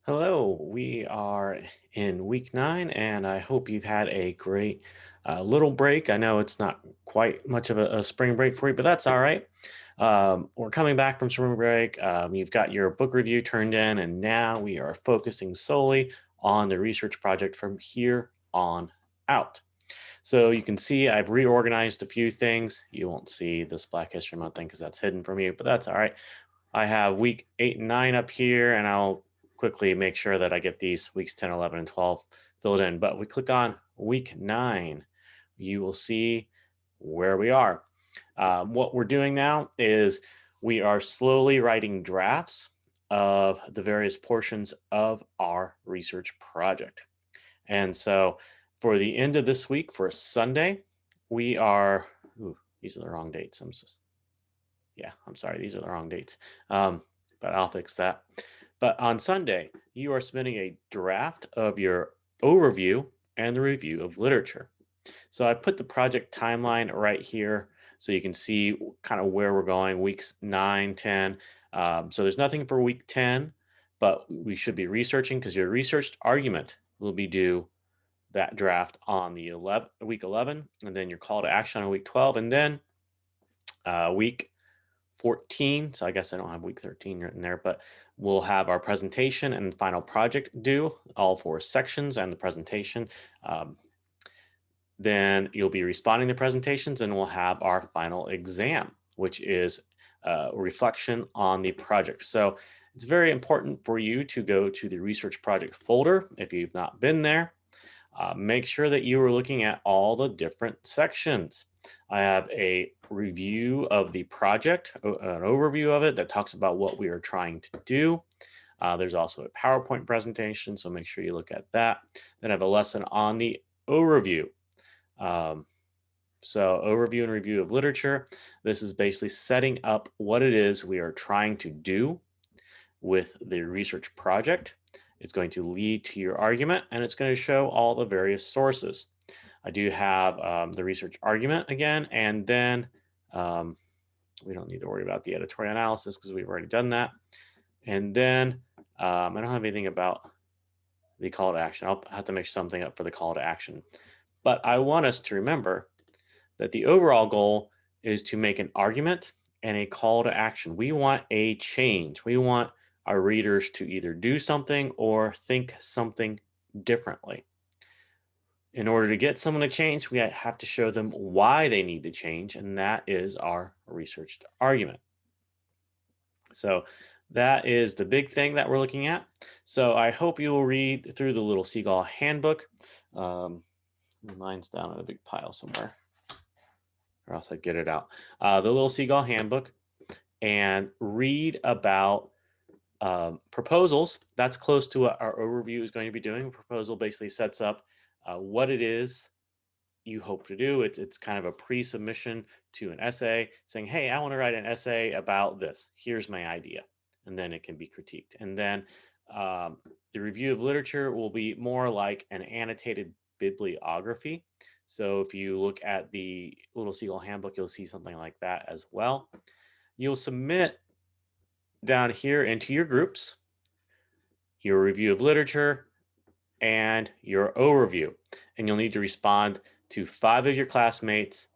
Hello, we are in week 9, and I hope you've had a great little break. I know it's not quite much of a spring break for you, but that's all right. We're coming back from spring break. You've got your book review turned in, and now we are focusing solely on the research project from here on out. So you can see I've reorganized a few things. You won't see this Black History Month thing because that's hidden from you, but that's all right. I have week 8 and 9 up here, and I'll quickly make sure that I get these weeks 10, 11, and 12 filled in. But we click on week 9, you will see where we are. What we're doing now is we are slowly writing drafts of the various portions of our research project. And so for the end of this week, for Sunday, we are, these are the wrong dates. Yeah, I'm sorry, these are the wrong dates. Um, but I'll fix that. But on Sunday, you are submitting a draft of your overview and the review of literature. So I put the project timeline right here so you can see kind of where we're going, weeks 9, 10. So there's nothing for week 10, but we should be researching because your researched argument will be due that draft on the week 11, and then your call to action on week 12, and then week 14. So I guess I don't have week 13 written there, but we'll have our presentation and final project due, all 4 sections and the presentation. Then you'll be responding to presentations, and we'll have our final exam, which is a reflection on the project. So it's very important for you to go to the research project folder if you've not been there. Make sure that you are looking at all the different sections. I have a review of the project, an overview of it that talks about what we are trying to do. There's also a PowerPoint presentation, so make sure you look at that. Then I have a lesson on the overview. Um, so, overview and review of literature. This is basically setting up what it is we are trying to do with the research project. It's going to lead to your argument, and it's going to show all the various sources. I do have the research argument again, and then um, we don't need to worry about the editorial analysis because we've already done that. And then I don't have anything about the call to action. I'll have to make something up for the call to action. But I want us to remember that the overall goal is to make an argument and a call to action. We want a change. We want our readers to either do something or think something differently. In order to get someone to change, we have to show them why they need to change, and that is our researched argument. So that is the big thing that we're looking at. So I hope you will read through the Little Seagull Handbook. Um, Mine's down in a big pile somewhere, or else I'd get it out. The Little Seagull Handbook, and read about proposals. That's close to what our overview is going to be doing. A proposal basically sets up what it is you hope to do. It's kind of a pre-submission to an essay saying, hey, I want to write an essay about this. Here's my idea. And then it can be critiqued. And then the review of literature will be more like an annotated bibliography. So if you look at the Little Seagull Handbook, you'll see something like that as well. You'll submit down here into your groups your review of literature and your overview. And you'll need to respond to 5 of your classmates'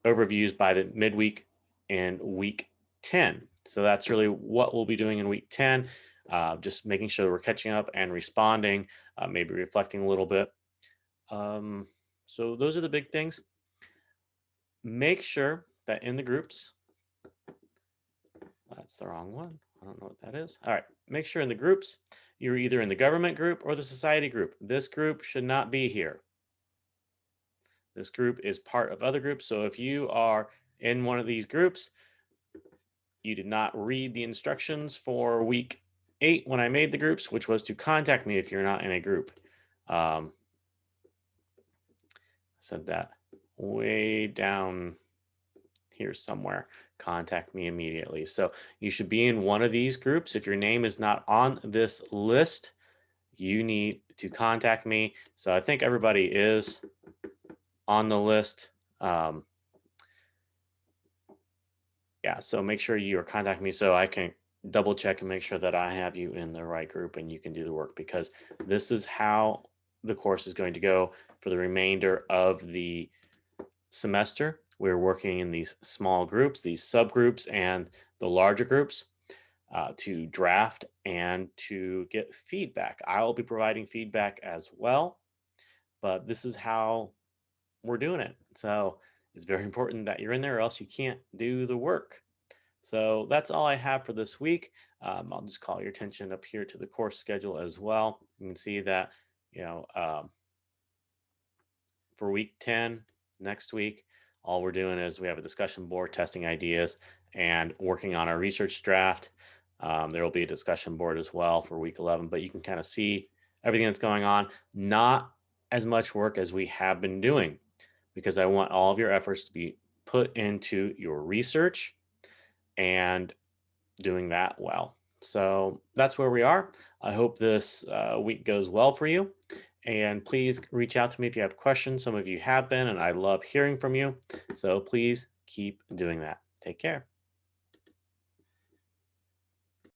overviews by the midweek and week 10. So that's really what we'll be doing in week 10, just making sure we're catching up and responding, maybe reflecting a little bit. So those are the big things. Make sure that in the groups, that's the wrong one. I don't know what that is. All right. Make sure in the groups, you're either in the government group or the society group. This group should not be here. This group is part of other groups. So if you are in one of these groups, you did not read the instructions for week 8 when I made the groups, which was to contact me if you're not in a group. I said that way down here somewhere. Contact me immediately. So you should be in one of these groups. If your name is not on this list, you need to contact me. So I think everybody is on the list. Yeah, so make sure you are contacting me so I can double check and make sure that I have you in the right group and you can do the work, because this is how the course is going to go for the remainder of the semester. We're working in these small groups, these subgroups, and the larger groups to draft and to get feedback. I will be providing feedback as well, but this is how we're doing it. So it's very important that you're in there, or else you can't do the work. So that's all I have for this week. I'll just call your attention up here to the course schedule as well. You can see that, you know, for week 10, next week, all we're doing is we have a discussion board, testing ideas, and working on our research draft. There will be a discussion board as well for week 11, but you can kind of see everything that's going on. Not as much work as we have been doing, because I want all of your efforts to be put into your research and doing that well. So that's where we are. I hope this week goes well for you. And please reach out to me if you have questions. Some of you have been, and I love hearing from you. So please keep doing that. Take care.